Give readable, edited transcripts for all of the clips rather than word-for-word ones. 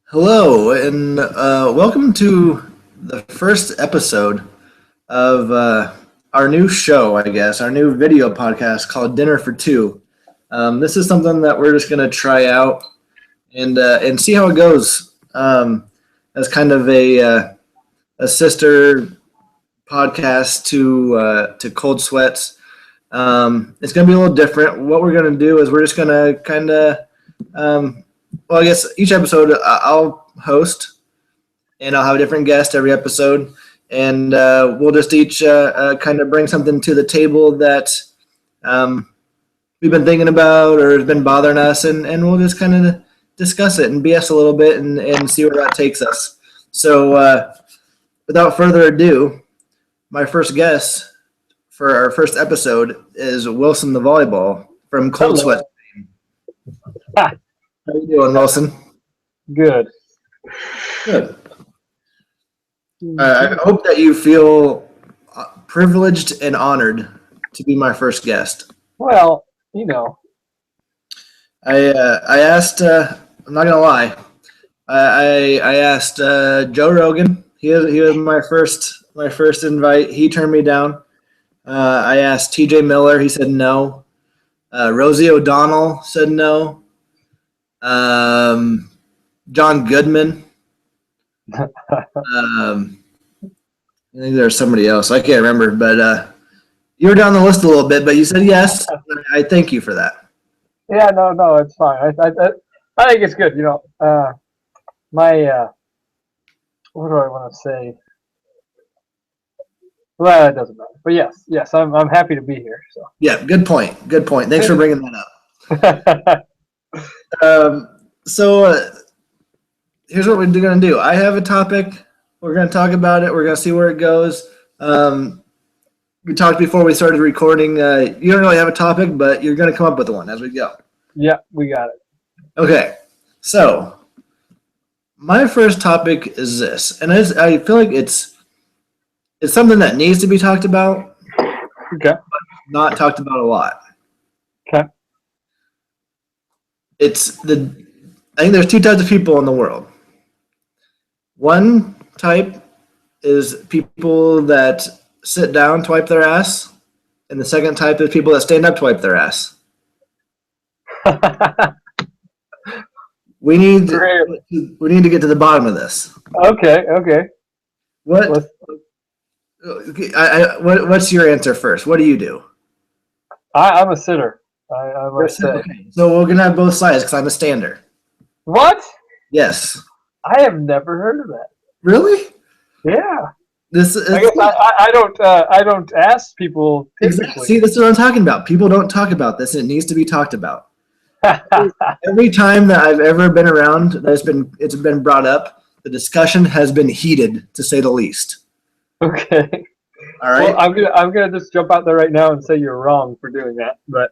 Hello, and welcome to the first episode of our new show, I guess, our new video podcast called Dinner for Two. This is something that we're just going to try out and see how it goes as kind of a sister podcast to Cold Sweats. It's going to be a little different. What we're going to do is we're just going to kind of well, I guess each episode I'll host, and I'll have a different guest every episode, and we'll just each kind of bring something to the table that we've been thinking about or has been bothering us, and we'll just kind of discuss it and BS a little bit and see where that takes us. So without further ado, my first guest for our first episode is Wilson the volleyball from Cold Sweat. How you doing, Wilson? Good. Good. I hope that you feel privileged and honored to be my first guest. Well, I asked. I'm not gonna lie. I asked Joe Rogan. He was my first invite. He turned me down. I asked T.J. Miller. He said no. Rosie O'Donnell said no. John Goodman. I think there's somebody else. I can't remember, but you were down the list a little bit, but you said yes. I thank you for that. Yeah, no, it's fine. I think it's good. My what do I want to say? Well, it doesn't matter. But yes, I'm happy to be here. So Yeah, good point. Thanks for bringing that up. So here's what we're going to do. I have a topic. We're going to talk about it. We're going to see where it goes. We talked before we started recording. You don't really have a topic, but you're going to come up with one as we go. Yeah, we got it. Okay. So my first topic is this, and I feel like it's something that needs to be talked about. Okay. But not talked about a lot. Okay. I think there's two types of people in the world. One type is people that sit down to wipe their ass, and the second type is people that stand up to wipe their ass. We need to get to the bottom of this. Okay. What's your answer first? What do you do? I'm a sitter. I must say. Okay. So we're gonna have both sides because I'm a stander. What? Yes. I have never heard of that. Really? Yeah. This is, I guess I don't ask people typically. Exactly. See, this is what I'm talking about. People don't talk about this, and it needs to be talked about. Every time that I've ever been around, it's been brought up. The discussion has been heated, to say the least. Okay. All right. Well, I'm gonna just jump out there right now and say you're wrong for doing that, but.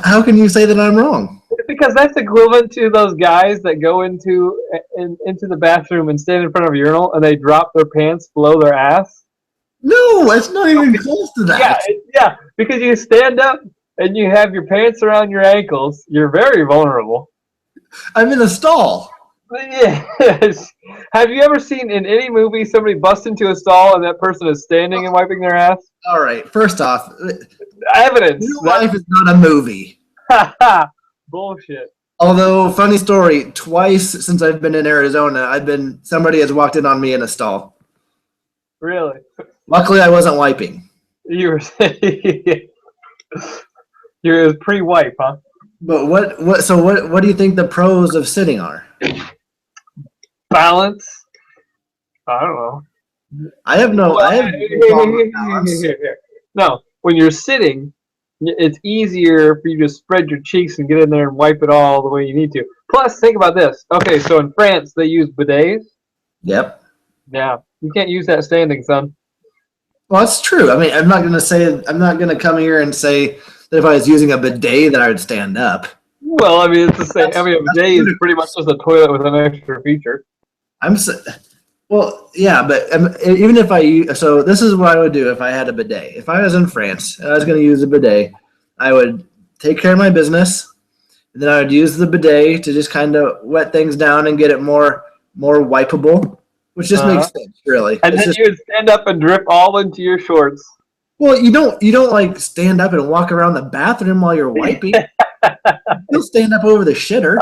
How can you say that I'm wrong? Because that's equivalent to those guys that go into the bathroom and stand in front of a urinal and they drop their pants below their ass. No, it's not even close to that. Yeah, because you stand up and you have your pants around your ankles. You're very vulnerable. I'm in a stall. Yes. Have you ever seen in any movie somebody bust into a stall and that person is standing and wiping their ass? All right. First off, evidence. Real life is not a movie. Bullshit. Although, funny story, twice since I've been in Arizona, somebody has walked in on me in a stall. Really? Luckily, I wasn't wiping. You were saying you're pre-wipe, huh? But what do you think the pros of sitting are? Balance. I don't know. No, when you're sitting, it's easier for you to spread your cheeks and get in there and wipe it all the way you need to. Plus, think about this. Okay, so in France, they use bidets. Yep. Yeah, you can't use that standing, son. Well, that's true. I mean, I'm not going to come here and say that if I was using a bidet that I would stand up. Well, I mean, it's the same. I mean, a bidet is pretty much just a toilet with an extra feature. Well, yeah, but even if so this is what I would do if I had a bidet. If I was in France and I was going to use a bidet, I would take care of my business. and then I would use the bidet to just kind of wet things down and get it more wipeable, which just makes sense, really. And then you would stand up and drip all into your shorts. Well, you don't like stand up and walk around the bathroom while you're wiping. You'll stand up over the shitter.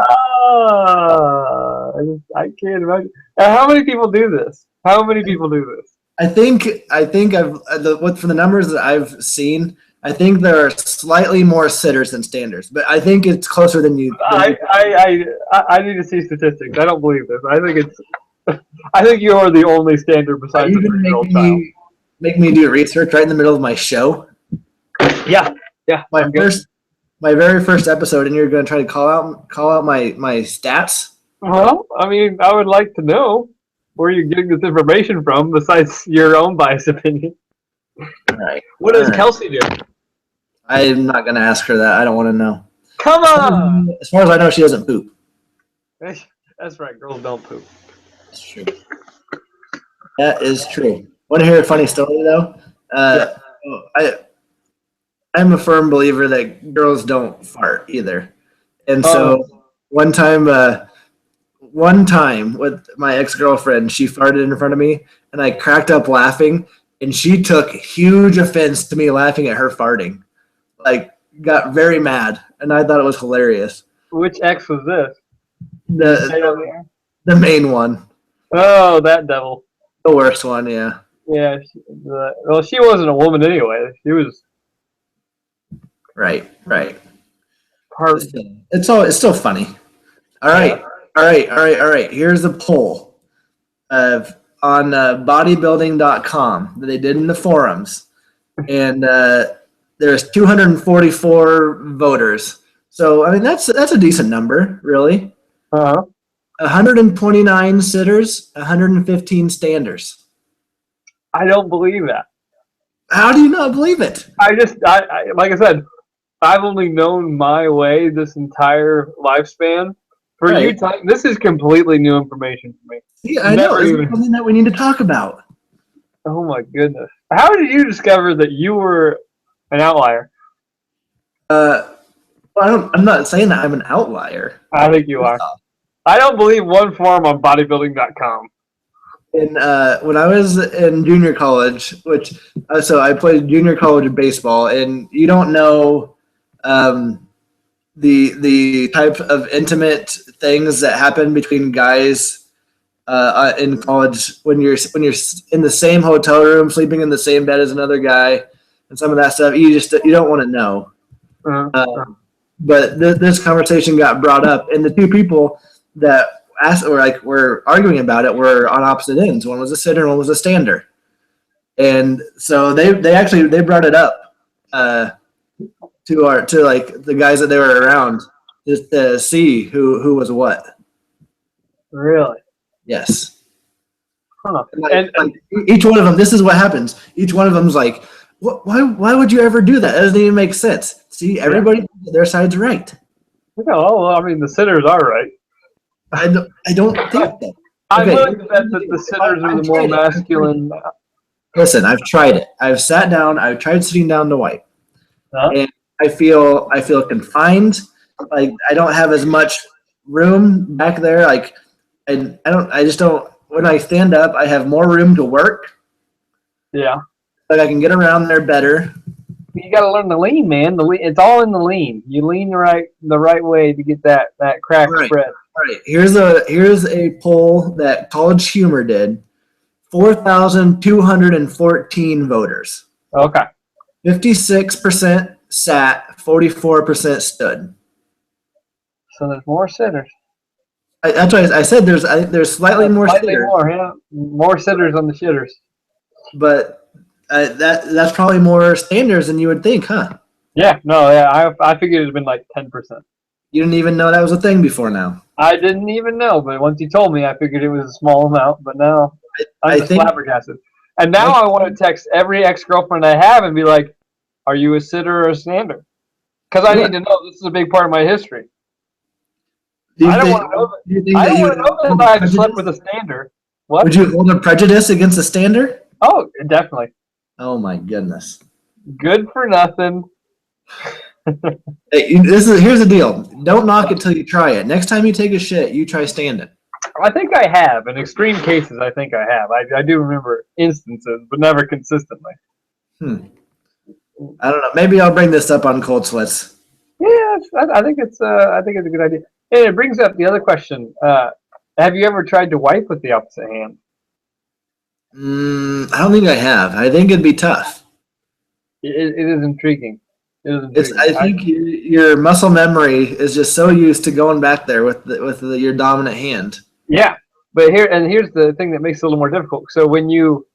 I can't imagine. How many people do this? I think for the numbers that I've seen, I think there are slightly more sitters than standers, but I think it's closer than you. I need to see statistics. I don't believe this. I think you are the only stander besides the 3-year-old child. Make me do research right in the middle of my show. Yeah. My very first episode, and you're going to try to call out my stats. Well, I mean, I would like to know where you're getting this information from, besides your own biased opinion. All right. What does Kelsey do? I'm not going to ask her that. I don't want to know. Come on! As far as I know, she doesn't poop. That's right. Girls don't poop. That's true. That is true. Want to hear a funny story, though? I'm a firm believer that girls don't fart either. And so one time with my ex-girlfriend, she farted in front of me, and I cracked up laughing, and she took huge offense to me laughing at her farting. Like, got very mad, and I thought it was hilarious. Which ex was this? The main one. Oh, that devil. The worst one, yeah. Yeah. She wasn't a woman anyway. She was. Right. Part. It's still funny. All right. Here's the poll on bodybuilding.com that they did in the forums, and there's 244 voters. So I mean that's a decent number, really. 129 sitters, 115 standers. I don't believe that. How do you not believe it? I like I said, I've only known my way this entire lifespan. For you, this is completely new information for me. Yeah, I know. This is something that we need to talk about. Oh my goodness! How did you discover that you were an outlier? I'm not saying that I'm an outlier. I think you are. I don't believe one form on bodybuilding.com. When I was in junior college, so I played junior college baseball, and you don't know the type of intimate things that happen between guys in college when you're in the same hotel room, sleeping in the same bed as another guy, and some of that stuff you don't want to know. But this conversation got brought up, and the two people that were arguing about it were on opposite ends. One was a sitter, and one was a stander. And so they brought it up to like the guys that they were around just to see who was what. Really? Yes. Huh. And each one of them, this is what happens. Each one of them's like, why would you ever do that? That doesn't even make sense. See, everybody, their side's right. No, I mean, the sitters are right. I don't think that. I'm willing to bet that the sitters are the more masculine. Listen, I've tried it. I've sat down. I've tried sitting down to wipe, and I feel confined. Like I don't have as much room back there. Like I just don't. When I stand up, I have more room to work. Yeah. Like I can get around there better. You got to learn the lean, man. It's all in the lean. You lean the right way to get that crack spread. All right. Here's a poll that College Humor did. 4,214 voters. Okay. 56% sat, 44% stood. So there's more sitters. That's why I said there's slightly more sitters. More, yeah. More sitters on the shitters. But that's probably more standards than you would think, huh? Yeah, no, yeah. I figured it would have been like 10%. You didn't even know that was a thing before now. I didn't even know, but once you told me, I figured it was a small amount. But now I'm flabbergasted. And now I want to text every ex-girlfriend I have and be like, "Are you a sitter or a stander?" Because I need to know. This is a big part of my history. I don't want to know that I slept with a stander. What? Would you hold a prejudice against a stander? Oh, definitely. Oh my goodness. Good for nothing. Hey, here's the deal. Don't knock it till you try it. Next time you take a shit, you try standing. I think I have. In extreme cases, I think I have. I do remember instances, but never consistently. Hmm. I don't know. Maybe I'll bring this up on Cold Sweats. Yeah, I think it's a good idea. And it brings up the other question. Have you ever tried to wipe with the opposite hand? I don't think I have. I think it'd be tough. It is intriguing. It is It's. intriguing. I think your muscle memory is just so used to going back there with your dominant hand. Yeah, but here's the thing that makes it a little more difficult. So when you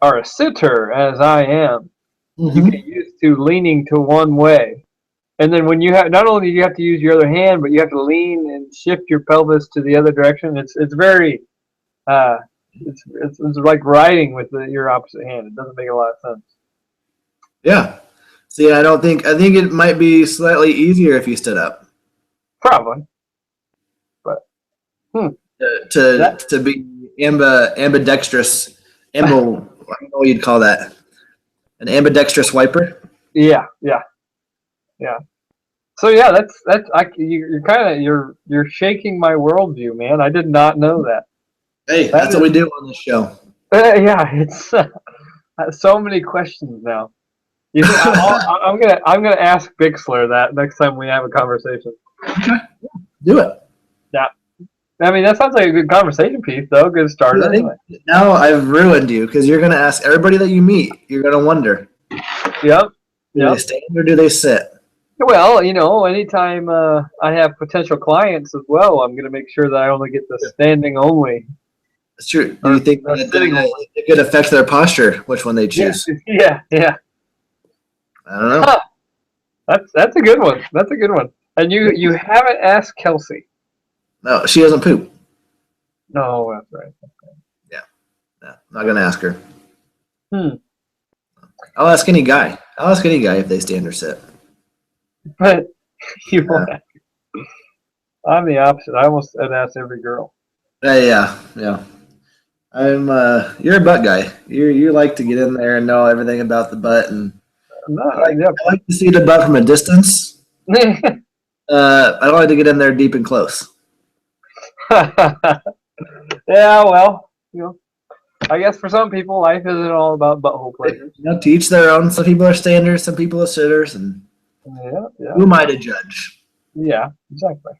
are a sitter, as I am, you Mm-hmm. get used to leaning to one way. And then when you have, not only do you have to use your other hand, but you have to lean and shift your pelvis to the other direction. It's very, uh, it's like riding with your opposite hand. It doesn't make a lot of sense. Yeah. See, I think it might be slightly easier if you stood up Probably, but hmm, that to be ambidextrous. I don't know what you'd call that. An ambidextrous wiper. yeah. Yeah. So yeah, you're kind of you're shaking my worldview, man. I did not know that. Hey, That that's what we is, do on this show. yeah, it's so many questions now. You think I'm gonna ask Bixler that next time we have a conversation. Do it. Yeah, I mean that sounds like a good conversation piece, though. Good I starter. think now I've ruined you because you're going to ask everybody that you meet. You're going to wonder: Yep, do they yep. stand or do they sit? Well, anytime I have potential clients as well, I'm gonna make sure that I only get the standing only It's true. Do you or, think or that sitting only. it could affect their posture, which one they Yeah, choose? yeah. I don't know. Huh. That's a good one. That's a good one. And you haven't asked Kelsey. No, she doesn't poop. No, that's right. Yeah, no, not going to ask her. Hmm. I'll ask any guy. I'll ask any guy if they stand or sit. But you Yeah, won't. I'm the opposite. I almost had asked every girl. yeah. You're a butt guy. You like to get in there and know everything about the butt, and No, yeah. I like to see the butt from a distance. I don't like to get in there deep and close. Yeah, well, I guess for some people, life isn't all about butthole pleasures. To each their own. Some people are standers, some people are sitters, and Yeah, who am I to judge? yeah, exactly.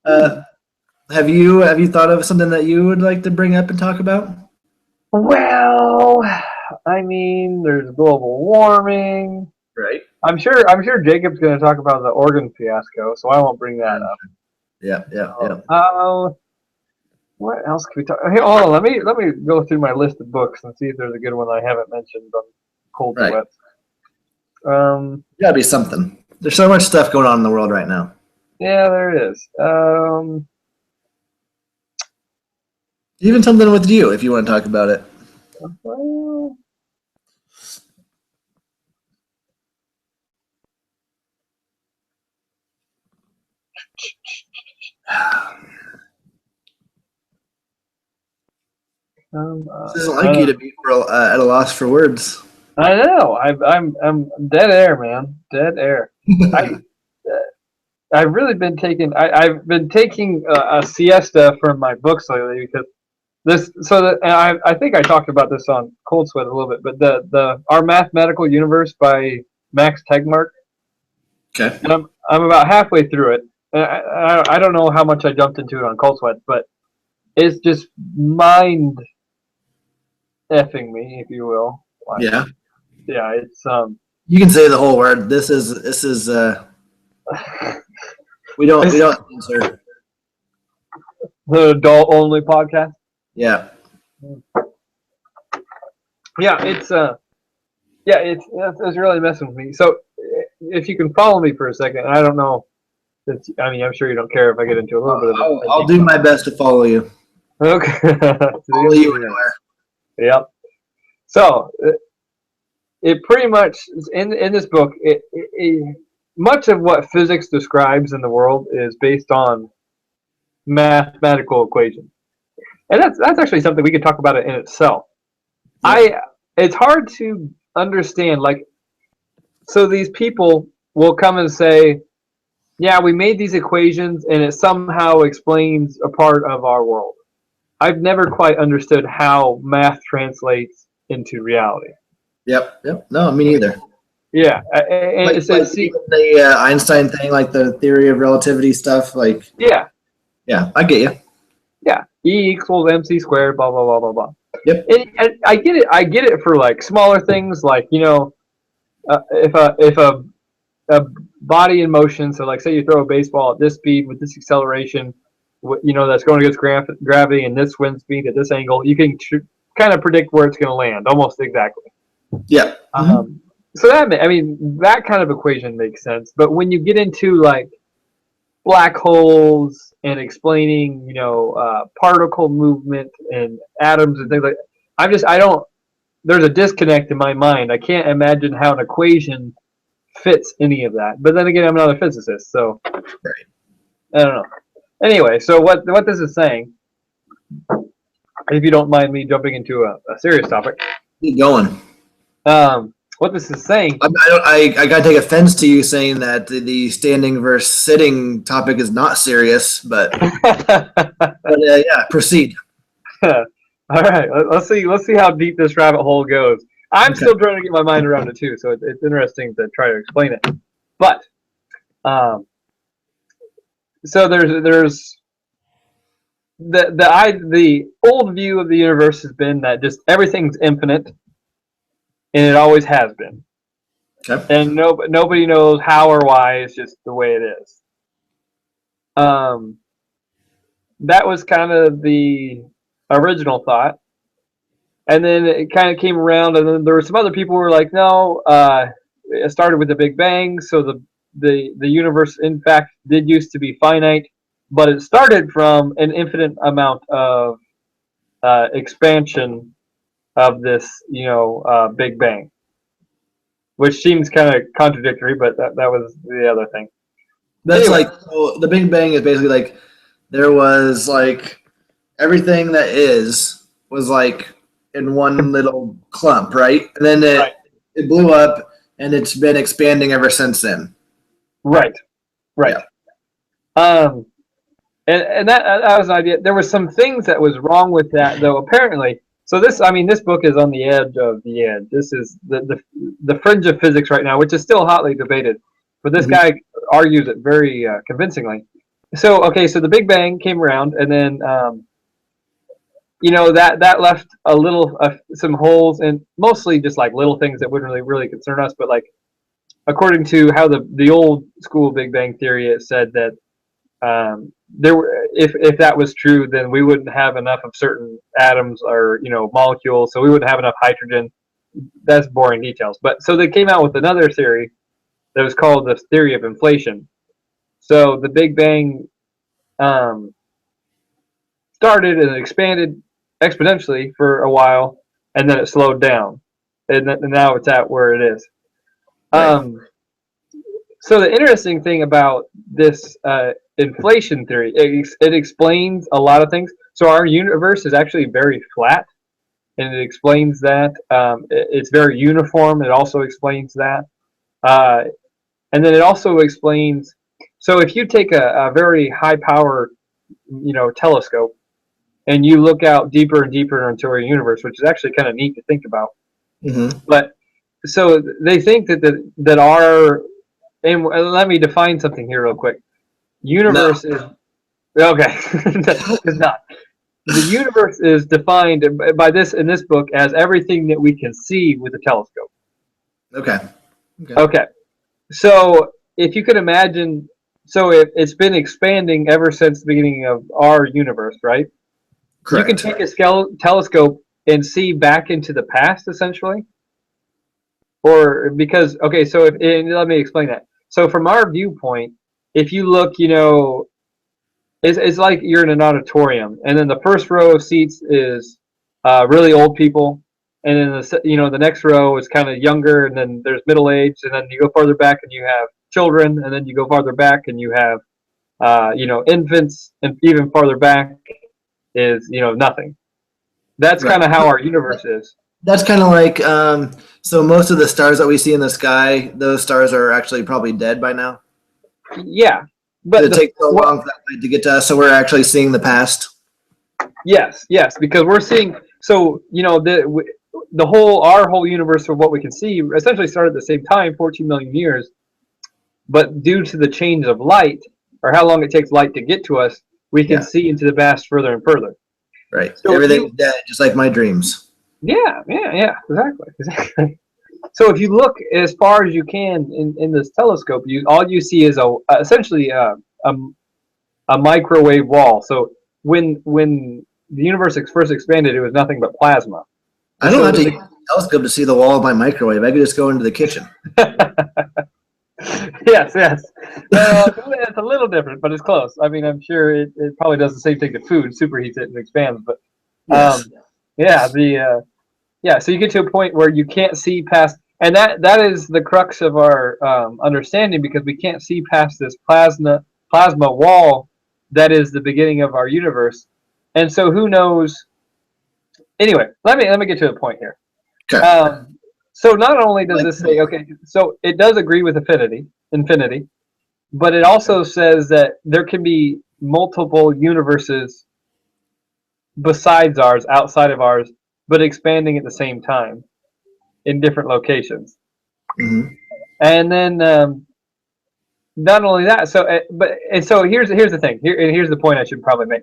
Uh, have you thought of something that you would like to bring up and talk about? Well, I mean, there's global warming. Right. I'm sure Jacob's going to talk about the organ fiasco, so I won't bring that up. Yeah. What else can we talk? Hey, hold on. Let me go through my list of books and see if there's a good one I haven't mentioned on Cold Right. Sweats. Gotta be something. There's so much stuff going on in the world right now. Yeah, there is. Even something with you, if you want to talk about it. Well, This isn't like you to be at a loss for words. I know. I'm dead air, man. Dead air. I I've really been taking. I've been taking a siesta from my books lately because this. So that, and I think I talked about this on Cold Sweat a little bit, but the Our Mathematical Universe by Max Tegmark, Okay. and I'm about halfway through it. I don't know how much I jumped into it on Cold Sweat, but it's just mind effing me, if you will. Like, Yeah. yeah, it's You can say the whole word. This is we don't censor. the adult only podcast. Yeah. Yeah, it's really messing with me. So if you can follow me for a second, I don't know. I mean, I'm sure you don't care if I get into a little bit of it. I'll do my best to follow you. Okay. Follow you anywhere. Yep. So it pretty much in this book. Much of what physics describes in the world is based on mathematical equations, and that's actually something we could talk about it in itself. Yeah. It's hard to understand. Like so these people will come and say, yeah, we made these equations and it somehow explains a part of our world. I've never quite understood how math translates into reality. Yep. No, me neither. Yeah, and Like even the Einstein thing, like the theory of relativity stuff. Like, yeah, I get you. yeah, E equals mc squared, blah blah blah blah blah. Yep. And I get it. I get it for like smaller things, like if a body in motion. So, like, say you throw a baseball at this speed with this acceleration, that's going against gravity and this wind speed at this angle. You can kind of predict where it's going to land almost exactly. Yeah. So that kind of equation makes sense. But when you get into like black holes and explaining, particle movement and atoms and things like, I don't. There's a disconnect in my mind. I can't imagine how an equation fits any of that. But then again, I'm not a physicist, so right. I don't know. Anyway, so what this is saying, if you don't mind me jumping into a serious topic, keep going. What this is saying, I gotta take offense to you saying that the standing versus sitting topic is not serious, but yeah, proceed. All right, let's see how deep this rabbit hole goes. I'm still trying to get my mind around it too, so it's interesting to try to explain it. But so there's the old view of the universe has been that just everything's infinite, and it always has been. Okay. And nobody knows how or why. It's just the way it is. That was kind of the original thought. And then it kind of came around, and then there were some other people who were like, no, it started with the Big Bang, so the universe, in fact, did used to be finite, but it started from an infinite amount of expansion of this, Big Bang, which seems kind of contradictory, but that was the other thing. That's anyway. So the Big Bang is basically like there was like everything that was like in one little clump, right? And then it blew up, and it's been expanding ever since then. Right. Yeah. And that was an idea. There were some things that was wrong with that, though. Apparently, so this book is on the edge of the edge. This is the fringe of physics right now, which is still hotly debated. But this guy argues it very convincingly. So the Big Bang came around, and then that left a little some holes, and mostly just like little things that wouldn't really concern us. But like according to how the old school Big Bang theory, it said that if that was true, then we wouldn't have enough of certain atoms or molecules, so we wouldn't have enough hydrogen. That's boring details. But so they came out with another theory that was called the theory of inflation. So the Big Bang started and expanded exponentially for a while, and then it slowed down, and now it's at where it is. Right. So the interesting thing about this inflation theory, it explains a lot of things. So our universe is actually very flat, and it explains that. It's very uniform. It also explains that. And then it also explains, so if you take a very high power, telescope, and you look out deeper and deeper into our universe, which is actually kind of neat to think about. Mm-hmm. But so they think that our, and let me define something here real quick. Universe is okay. It's not. The universe is defined by this in this book as everything that we can see with a telescope. Okay. So if you could imagine, so it's been expanding ever since the beginning of our universe, right? Correct. You can take a telescope and see back into the past, essentially. Or because, okay, so let me explain that. So from our viewpoint, if you look, it's like you're in an auditorium, and then the first row of seats is really old people, and then the next row is kind of younger, and then there's middle age, and then you go farther back and you have children, and then you go farther back and you have infants, and even farther back is nothing. That's kind of how our universe is. That's kind of like So most of the stars that we see in the sky, those stars are actually probably dead by now. Yeah, Did but it take so long for that light to get to us, so we're actually seeing the past? yes, because we're seeing. So the our whole universe of what we can see essentially started at the same time, 14 million years. But due to the change of light, or how long it takes light to get to us, we can Yeah, see into the past further and further. right. So if Everything's you, dead, just like my dreams. yeah, exactly. So if you look as far as you can in this telescope, all you see is essentially a microwave wall. So when the universe first expanded, it was nothing but plasma. I And don't so have to then use a telescope to see the wall of my microwave. I could just go into the kitchen. yes. Well, it's a little different, but it's close. I mean, I'm sure it probably does the same thing to food, superheats it and expands. But Yes. yeah, yeah. So you get to a point where you can't see past, and that is the crux of our understanding, because we can't see past this plasma wall that is the beginning of our universe. And so who knows? Anyway, let me get to a point here. Okay. Um, so not only does this say, okay, so it does agree with infinity, but it also says that there can be multiple universes besides ours, outside of ours, but expanding at the same time in different locations. Mm-hmm. And then not only that, so here's the thing. Here's the point I should probably make.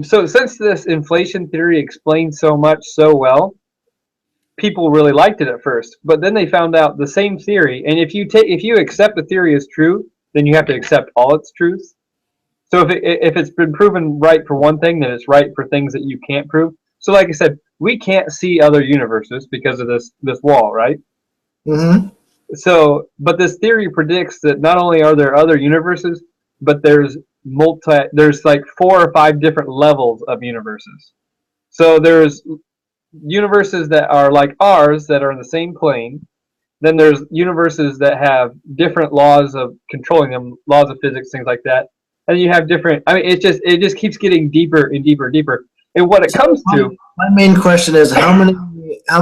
So since this inflation theory explains so much so well, people really liked it at first, but then they found out the same theory. And if you accept the theory as true, then you have to accept all its truths. So if it's been proven right for one thing, then it's right for things that you can't prove. So like I said, we can't see other universes because of this wall, right? Mm-hmm. So, but this theory predicts that not only are there other universes, but there's like 4 or 5 different levels of universes. So there's universes that are like ours that are in the same plane. Then there's universes that have different laws of controlling them, laws of physics, things like that. And you have different. I mean, it just keeps getting deeper and deeper and deeper. And what it So comes my, to, my main question is how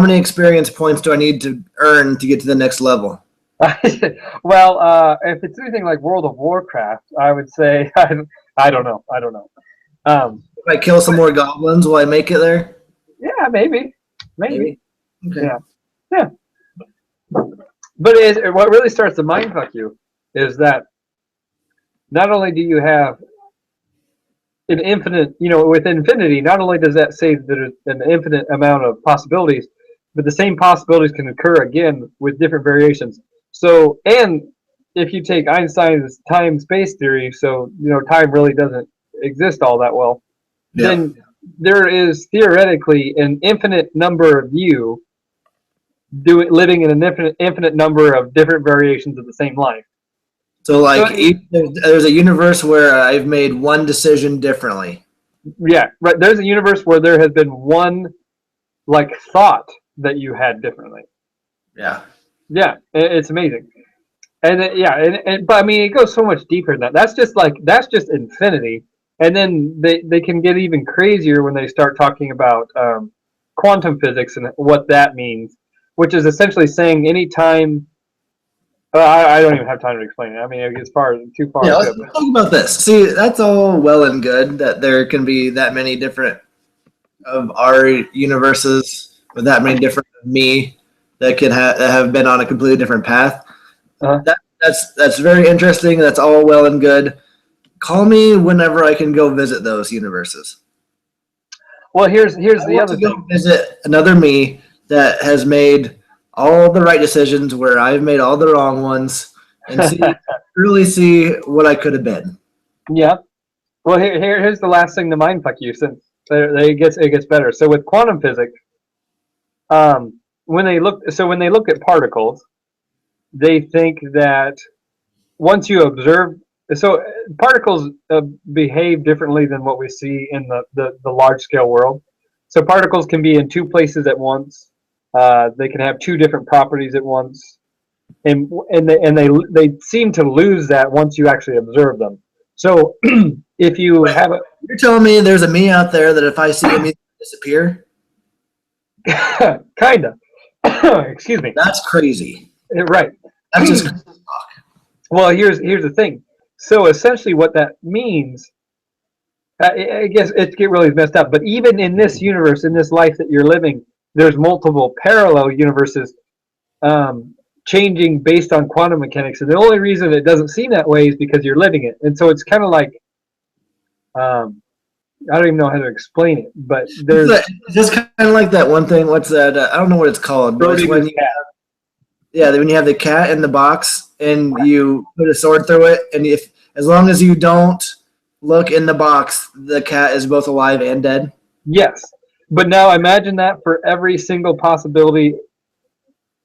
many experience points do I need to earn to get to the next level? well, if it's anything like World of Warcraft, I would say I don't know. Um, If I kill some more goblins, will I make it there? yeah, maybe, Maybe. Okay. yeah, yeah. But what really starts to mindfuck you is that not only do you have an infinite, with infinity, not only does that say that there's an infinite amount of possibilities, but the same possibilities can occur again with different variations. So, and if you take Einstein's time space theory, so time really doesn't exist all that well, Yeah. then there is theoretically an infinite number of you living in an infinite number of different variations of the same life. So So like there's a universe where I've made one decision differently. yeah, right. There's a universe where there has been one like thought that you had differently. Yeah. Yeah, it's amazing. And yeah, but I mean, it goes so much deeper than that. That's just infinity, and then they can get even crazier when they start talking about quantum physics and what that means, which is essentially saying any time. I don't even have time to explain it. I mean, it's too far Yeah, into let's it. talk about this. See, that's all well and good that there can be that many different of our universes with that many different me that can have been on a completely different path. Uh, That's very interesting. That's all well and good. Call me whenever I can go visit those universes. well, here's I the want to other go thing. visit another me that has made all the right decisions where I've made all the wrong ones and truly see what I could have been. Yeah. Well, here's the last thing to mindfuck you, since it gets better. So with quantum physics, when they look at particles, they think that once you observe, so particles behave differently than what we see in the large scale world. So particles can be in two places at once. They can have two different properties at once, and they seem to lose that once you actually observe them. So if you Wait, have you're telling me there's a me out there that if I see him, he disappear? a kind of, Excuse me. That's crazy. Right. That's just Well, here's the thing. So essentially, what that means, I guess it get really messed up. But even in this universe, in this life that you're living, there's multiple parallel universes changing based on quantum mechanics, and the only reason it doesn't seem that way is because you're living it. And so it's kind of like I don't even know how to explain it, but there's it's just kind of like that one thing. What's that? I don't know what it's called, but it's when when you have the cat in the box and you put a sword through it, and if as long as you don't look in the box, the cat is both alive and dead. Yes, but now imagine that for every single possibility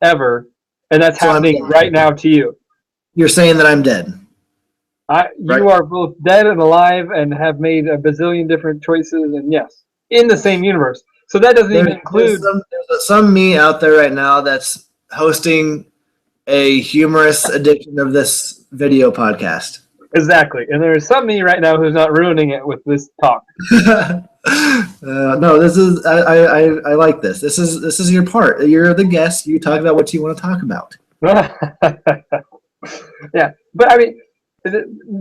ever, and that's So happening right now to you. You're saying that I'm dead. You are both dead and alive and have made a bazillion different choices, and yes, in the same universe. So that doesn't even include. There's some me out there right now that's hosting a humorous edition of this video podcast. Exactly, and there's some me right now who's not ruining it with this talk. No, this is I like this. This is your part. You're the guest. You talk about what you want to talk about. Yeah, but I mean,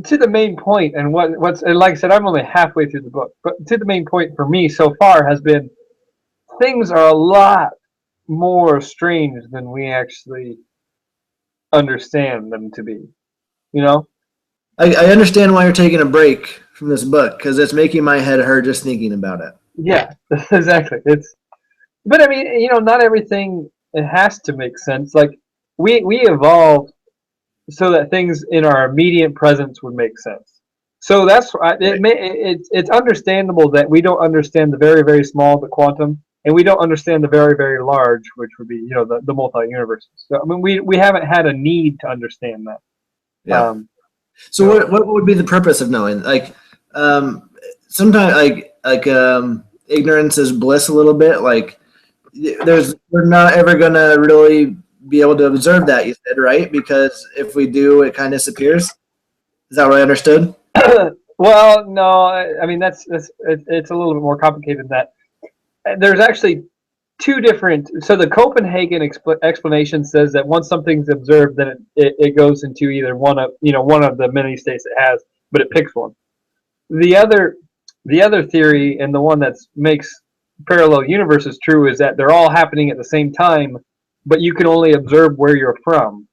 to the main point, and what's and like I said, I'm only halfway through the book, but to the main point for me so far has been things are a lot more strange than we actually understand them to be. You know? I understand why you're taking a break from this book because it's making my head hurt just thinking about it. Yeah, exactly. But I mean, not everything it has to make sense. Like we evolved so that things in our immediate presence would make sense. So that's it's understandable that we don't understand the very very small, the quantum, and we don't understand the very very large, which would be the multi universes. So I mean, we haven't had a need to understand that. Yeah. So what would be the purpose of knowing? Like, sometimes ignorance is bliss a little bit. Like, we're not ever gonna really be able to observe that. You said right because if we do, it kind of disappears. Is that what I understood? Well, no. I mean it's a little bit more complicated than that. There's actually two different. So the Copenhagen explanation says that once something's observed, then it goes into either one of the many states it has, but it picks one. The other theory, and the one that makes parallel universes true, is that they're all happening at the same time, but you can only observe where you're from.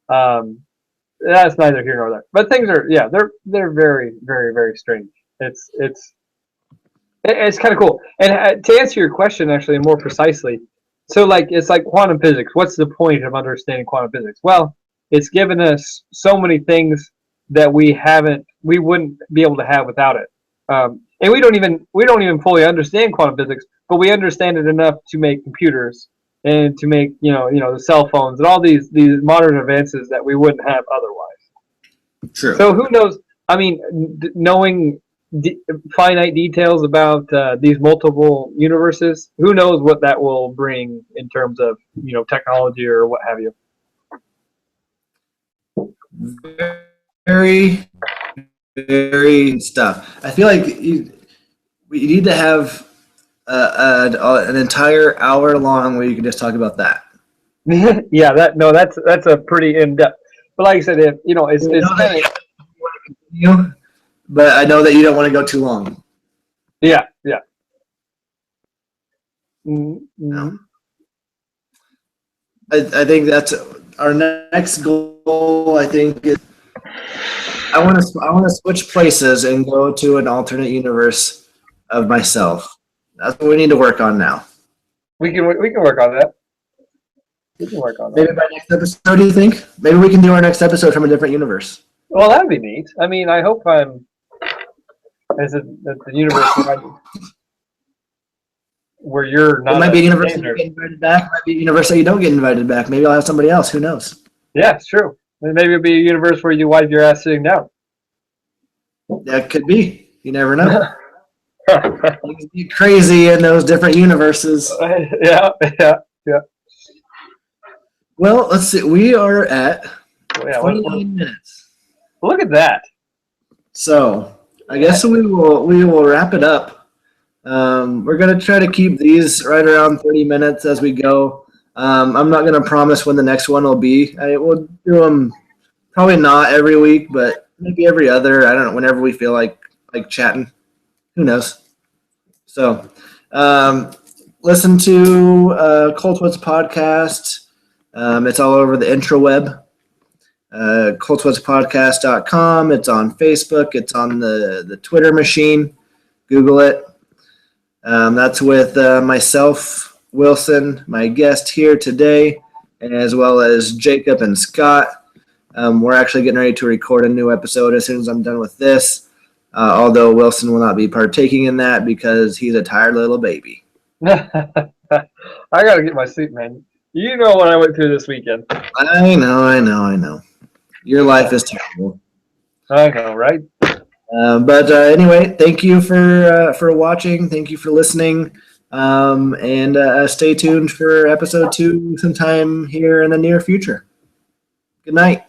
That's neither here nor there. But things are they're very very very strange. It's kind of cool. And to answer your question, actually, more precisely, so it's like quantum physics. What's the point of understanding quantum physics? Well, it's given us so many things that we wouldn't be able to have without it. And we don't even fully understand quantum physics, but we understand it enough to make computers and to make the cell phones and all these modern advances that we wouldn't have otherwise. True. So who knows? I mean, knowing finite details about these multiple universes, who knows what that will bring in terms of technology or what have you. Very, very stuff. I feel like we need to have an entire hour long where you can just talk about that. Yeah, that's a pretty in depth. But like I said, it's kind of. But I know that you don't want to go too long. Yeah. Mm-hmm. No. I think that's our next goal. I think is I want to switch places and go to an alternate universe of myself. That's what we need to work on now. We can work on that. We can work on that. Maybe by next episode, do you think? Maybe we can do our next episode from a different universe. Well, that'd be neat. I mean, I hope I'm at the universe where you're not. It might be a universe that you get invited back. It might be a universe that you don't get invited back. Maybe I'll have somebody else. Who knows? Yeah, it's true. Maybe it'll be a universe where you wipe your ass sitting down. That could be. You never know. Things get crazy in those different universes. Yeah. Well, let's see. We are at 29 minutes. Look at that. So I guess we will wrap it up. We're gonna try to keep these right around 30 minutes as we go. I'm not going to promise when the next one will be. I will do them probably not every week, but maybe every other. I don't know, whenever we feel like chatting. Who knows? So, listen to Coltwood's podcast. It's all over the intraweb. Coltswhatspodcast.com. It's on Facebook. It's on the Twitter machine. Google it. That's with myself, Wilson, my guest here today, as well as Jacob and Scott. We're actually getting ready to record a new episode as soon as I'm done with this, although Wilson will not be partaking in that because he's a tired little baby. I gotta get my sleep, man. You know what I went through this weekend. I know. Your life is terrible. I know, right? But anyway, thank you for watching. Thank you for listening. And stay tuned for episode 2 sometime here in the near future. Good night.